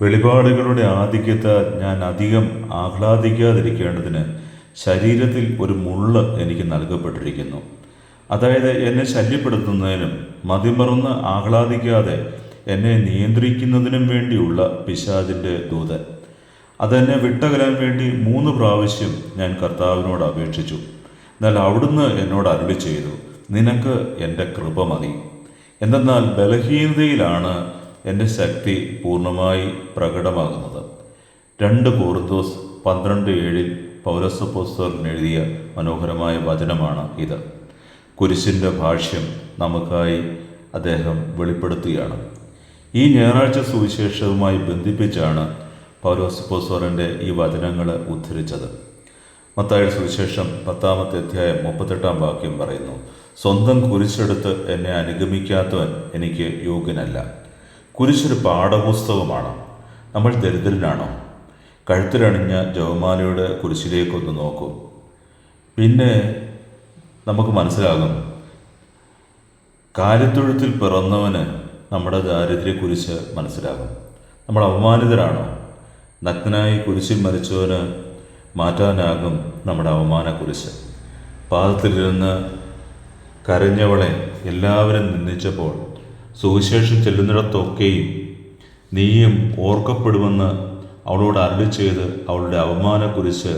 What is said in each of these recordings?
വെളിപാടുകളുടെ ആധിക്യത്താൽ ഞാൻ അധികം ആഹ്ലാദിക്കാതിരിക്കേണ്ടതിന് ശരീരത്തിൽ ഒരു മുള്ള് എനിക്ക് നൽകപ്പെട്ടിരിക്കുന്നു. അതായത് എന്നെ ശല്യപ്പെടുത്തുന്നതിനും മതിമറന്ന് ആഹ്ലാദിക്കാതെ എന്നെ നിയന്ത്രിക്കുന്നതിനും വേണ്ടിയുള്ള പിശാചിൻ്റെ ദൂതൻ. അതെന്നെ വിട്ടകലാൻ വേണ്ടി 3 പ്രാവശ്യം ഞാൻ കർത്താവിനോട് അപേക്ഷിച്ചു. എന്നാൽ അവിടുന്ന് എന്നോട് അരുളി ചെയ്തു, നിനക്ക് എൻ്റെ കൃപ മതി. എന്തെന്നാൽ ബലഹീനതയിലാണ് എൻ്റെ ശക്തി പൂർണ്ണമായി പ്രകടമാകുന്നത്. 2 കൊരിന്ത്യർ 12:7 പൗലോസ് അപ്പോസ്തലൻ എഴുതിയ മനോഹരമായ വചനമാണ് ഇത്. കുരിശിൻ്റെ ഭാഷ്യം നമുക്കായി അദ്ദേഹം വെളിപ്പെടുത്തുകയാണ്. ഈ ഞായറാഴ്ച സുവിശേഷവുമായി ബന്ധിപ്പിച്ചാണ് പൗലോസ് അപ്പോസ്തലൻ്റെ ഈ വചനങ്ങൾ ഉദ്ധരിച്ചത്. മത്തായിയുടെ സുവിശേഷം 10-ാമത്തെ അധ്യായം 38-ാം വാക്യം പറയുന്നു, സ്വന്തം കുരിശെടുത്ത് എന്നെ അനുഗമിക്കാത്തവൻ എനിക്ക് യോഗ്യനല്ല. കുരിശൊരു പാഠപുസ്തകമാണ്. നമ്മൾ ദരിദ്രനാണോ? കഴുത്തിലണിഞ്ഞ ജപമാലയുടെ കുരിശിലേക്കൊന്ന് നോക്കൂ. പിന്നെ നമുക്ക് മനസ്സിലാകും, കാലിത്തൊഴുത്തിൽ പിറന്നവന് നമ്മുടെ ദാരിദ്ര്യ കുരിശ് മനസ്സിലാകും. നമ്മൾ അപമാനിതരാണോ? നഗ്നനായി കുരിശിൽ മരിച്ചവന് മാറ്റാനാകും നമ്മുടെ അവമാന കുരിശ്. പാദത്തിലിരുന്ന് കരഞ്ഞവളെ എല്ലാവരും നിന്ദിച്ചപ്പോൾ സുവിശേഷം ചെല്ലുന്നിടത്തൊക്കെയും നീയും ഓർക്കപ്പെടുമെന്ന് അവളോട് അരുളി ചെയ്ത് അവളുടെ അവമാന കുരിശ്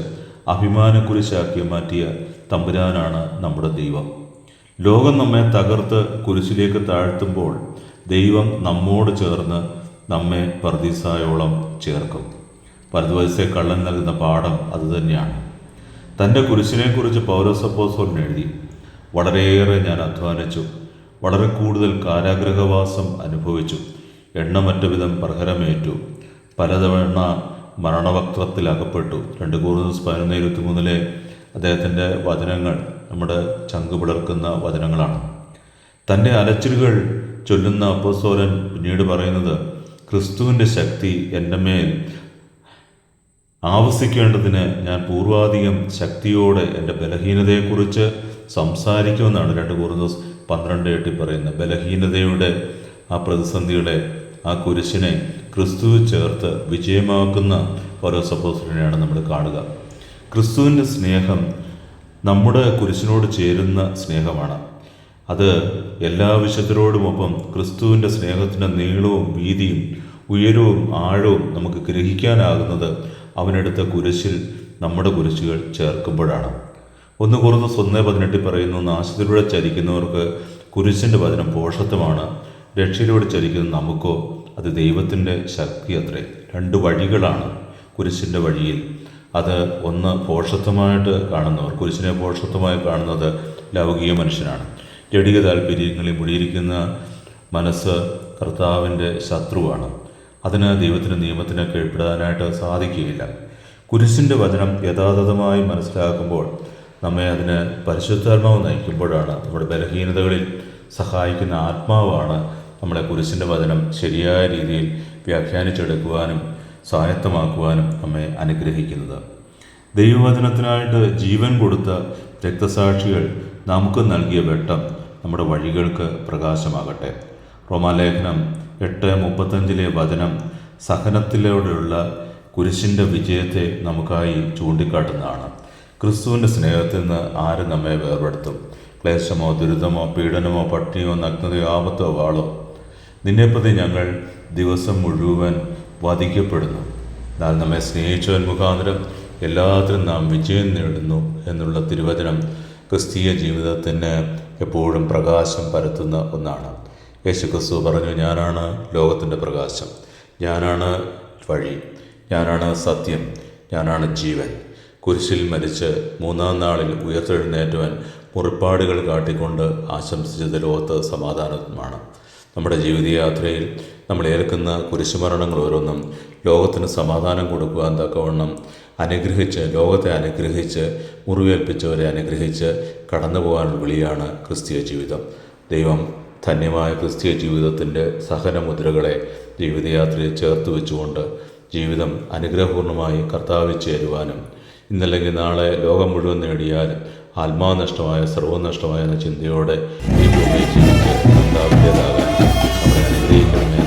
അഭിമാന കുരിശാക്കി മാറ്റിയ തമ്പുരാനാണ് നമ്മുടെ ദൈവം. ലോകം നമ്മെ തകർത്ത് കുരിശിലേക്ക് താഴ്ത്തുമ്പോൾ ദൈവം നമ്മോട് ചേർന്ന് നമ്മെ പർദീസായോളം ചേർക്കും. പരദൂസെ കള്ളൻ നൽകുന്ന പാഠം അതുതന്നെയാണ്. തൻ്റെ കുരിശിനെക്കുറിച്ച് പൗലോസ് അപ്പോസ്തലൻ എഴുതി, വളരെയേറെ ഞാൻ അധ്വാനിച്ചു, വളരെ കൂടുതൽ കാരാഗ്രഹവാസം അനുഭവിച്ചു, എണ്ണമറ്റ വിധം പ്രഹരമേറ്റു, പലതവണ മരണവക്ത്രത്തിലകപ്പെട്ടു. 2 കൊരിന്ത്യർ 11:23 അദ്ദേഹത്തിൻ്റെ വചനങ്ങൾ നമ്മുടെ ചങ്ക് പിളർക്കുന്ന വചനങ്ങളാണ്. തൻ്റെ അലച്ചിലുകൾ ചൊല്ലുന്ന അപ്പോസ്തലൻ പിന്നീട് പറയുന്നത്, ക്രിസ്തുവിൻ്റെ ശക്തി എൻ്റെ മേൽ ആവസിക്കേണ്ടതിന് ഞാൻ പൂർവാധികം ശക്തിയോടെ എൻ്റെ ബലഹീനതയെക്കുറിച്ച് സംസാരിക്കുമെന്നാണ് 2 കൊരിന്ത്യർ 12:8 പറയുന്നത്. ബലഹീനതയുടെ ആ പ്രതിസന്ധികളെ, ആ കുരിശിനെ ക്രിസ്തുവിൽ ചേർത്ത് വിജയമാക്കുന്ന പൗലോസ് അപ്പോസ്തലനെയാണ് നമ്മൾ കാണുക. ക്രിസ്തുവിൻ്റെ സ്നേഹം നമ്മുടെ കുരിശിനോട് ചേരുന്ന സ്നേഹമാണ്. അത് എല്ലാ വിശുദ്ധരോടുമൊപ്പം ക്രിസ്തുവിൻ്റെ സ്നേഹത്തിൻ്റെ നീളവും വീതിയും ഉയരവും ആഴവും നമുക്ക് ഗ്രഹിക്കാനാകുന്നത് അവനെടുത്ത കുരിശിൽ നമ്മുടെ കുരിശുകൾ ചേർക്കുമ്പോഴാണ്. 1 കൊരിന്ത്യർ 1:18 പറയുന്നു, നാശത്തിലൂടെ ചരിക്കുന്നവർക്ക് കുരിശിൻ്റെ വചനം പോഷത്വമാണ്, രക്ഷയിലൂടെ ചരിക്കുന്ന നമുക്കോ അത് ദൈവത്തിൻ്റെ ശക്തി അത്രേ. 2 വഴികളാണ് കുരിശിൻ്റെ വഴിയിൽ. അത് ഒന്ന് പോഷത്വമായിട്ട് കാണുന്നവർ, കുരിശിനെ പോഷത്വമായി കാണുന്നത് ലൗകിക മനുഷ്യനാണ്. ജഡിക താല്പര്യങ്ങളിൽ മുടിയിരിക്കുന്ന മനസ്സ് കർത്താവിൻ്റെ ശത്രുവാണ്. അതിന് ദൈവത്തിൻ്റെ നിയമത്തിന് കീഴ്പ്പെടാനായിട്ട് സാധിക്കുകയില്ല. കുരിശിൻ്റെ വചനം യഥാതഥമായി മനസ്സിലാക്കുമ്പോൾ നമ്മെ അതിന് പരിശുദ്ധാത്മാവ് നയിക്കുമ്പോഴാണ്, നമ്മുടെ ബലഹീനതകളിൽ സഹായിക്കുന്ന ആത്മാവാണ് നമ്മളെ കുരിശിൻ്റെ വചനം ശരിയായ രീതിയിൽ വ്യാഖ്യാനിച്ചെടുക്കുവാനും സ്വായത്തമാക്കുവാനും നമ്മെ അനുഗ്രഹിക്കുന്നത്. ദൈവവചനത്തിനായിട്ട് ജീവൻ കൊടുത്ത രക്തസാക്ഷികൾ നമുക്ക് നൽകിയ വെട്ടം നമ്മുടെ വഴികൾക്ക് പ്രകാശമാകട്ടെ. റോമാലേഖനം 8:35 വചനം സഹനത്തിലൂടെയുള്ള കുരിശിൻ്റെ വിജയത്തെ നമുക്കായി ചൂണ്ടിക്കാട്ടുന്നതാണ്. ക്രിസ്തുവിൻ്റെ സ്നേഹത്തിൽ നിന്ന് ആര് നമ്മെ വേർപെടുത്തും? ക്ലേശമോ ദുരിതമോ പീഡനമോ പട്ടിണിയോ നഗ്നതയോ ആപത്തോ വാളോ? നിന്നെപ്രതി ഞങ്ങൾ ദിവസം മുഴുവൻ വധിക്കപ്പെടുന്നു, എന്നാൽ നമ്മെ സ്നേഹിച്ചവൻ മുഖാന്തരം എല്ലാത്തിനും നാം വിജയം നേടുന്നു എന്നുള്ള തിരുവചനം ക്രിസ്തീയ ജീവിതത്തിന് എപ്പോഴും പ്രകാശം പരത്തുന്ന ഒന്നാണ്. യേശു ക്രിസ്തു പറഞ്ഞു, ഞാനാണ് ലോകത്തിൻ്റെ പ്രകാശം, ഞാനാണ് വഴി, ഞാനാണ് സത്യം, ഞാനാണ് ജീവൻ. കുരിശിൽ മരിച്ച് 3-ാം നാളിൽ ഉയർത്തെഴുന്നേറ്റവൻ മുറിപ്പാടുകൾ കാട്ടിക്കൊണ്ട് ആശംസിച്ചത് ലോകത്ത് സമാധാനമാണ്. നമ്മുടെ ജീവിതയാത്രയിൽ നമ്മൾ ഏൽക്കുന്ന കുരിശുമരണങ്ങൾ ഓരോന്നും ലോകത്തിന് സമാധാനം കൊടുക്കുവാൻ തക്കവണ്ണം അനുഗ്രഹിച്ച്, ലോകത്തെ അനുഗ്രഹിച്ച്, മുറിവേൽപ്പിച്ചവരെ അനുഗ്രഹിച്ച് കടന്നു പോകാനുള്ള വിളിയാണ് ക്രിസ്തീയ ജീവിതം. ദൈവം ധന്യമായ ക്രിസ്തീയ ജീവിതത്തിൻ്റെ സഹനമുദ്രകളെ ജീവിതയാത്രയിൽ ചേർത്ത് വെച്ചുകൊണ്ട് ജീവിതം അനുഗ്രഹപൂർണ്ണമായി കർത്താവിൽ ചേരുവാനും, ഇന്നല്ലെങ്കിൽ നാളെ ലോകം മുഴുവൻ നേടിയാൽ ആത്മാവ് നഷ്ടമായ സർവ്വം നഷ്ടമായ എന്ന ചിന്തയോടെ ഈ ഭൂമിയിൽ ജീവിച്ച് കർത്താവിൻ്റേതാകാൻ നമ്മളെ അനുഗ്രഹിക്കണമേ.